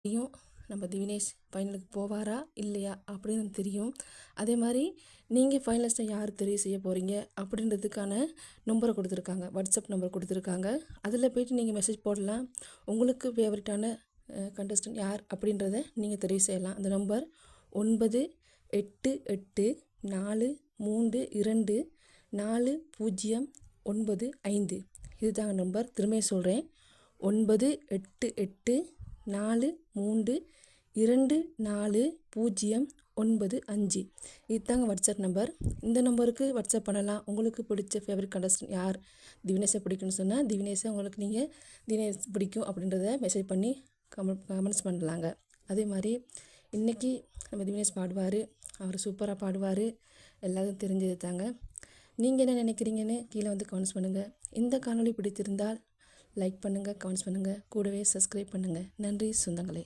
தெரியும் நம்ம திவினேஷ் ஃபைனலுக்கு போவாரா இல்லையா அப்படின்னு தெரியும். அதே மாதிரி நீங்கள் ஃபைனலிஸ்ட்டை யார் தெரிவு செய்ய போகிறீங்க அப்படின்றதுக்கான நம்பரை கொடுத்துருக்காங்க, வாட்ஸ்அப் நம்பர் கொடுத்துருக்காங்க. அதில் போய்ட்டு நீங்கள் மெசேஜ் போடலாம். உங்களுக்கு ஃபேவரட்டான கண்டஸ்டன்ட் யார் அப்படின்றத நீங்கள் தெரிவு செய்யலாம். அந்த நம்பர் 9884324095. இதுதாங்க நம்பர். திரும்ப சொல்கிறேன், 9884324095. இதுதாங்க வாட்ஸ்அப் நம்பர். இந்த நம்பருக்கு வாட்ஸ்அப் பண்ணலாம். உங்களுக்கு பிடிச்ச ஃபேவரட் கண்டஸ்டன்ட் யார், திவினேஷை பிடிக்கும்னு சொன்னால் திவினேஷை, உங்களுக்கு நீங்கள் திவினேஷ் பிடிக்கும் அப்படின்றத மெசேஜ் பண்ணி கமெண்ட்ஸ் பண்ணலாங்க. அதே மாதிரி இன்றைக்கி நம்ம திவினேஷ் பாடுவார். அவர் சூப்பராக பாடுவார், எல்லாரும் தெரிஞ்சது தாங்க. நீங்கள் என்ன நினைக்கிறீங்கன்னு கீழே வந்து கமெண்ட்ஸ் பண்ணுங்கள். இந்த காணொளி பிடித்திருந்தால் லைக் பண்ணுங்கள், கமெண்ட்ஸ் பண்ணுங்கள், கூடவே சப்ஸ்கிரைப் பண்ணுங்கள். நன்றி சொந்தங்களே.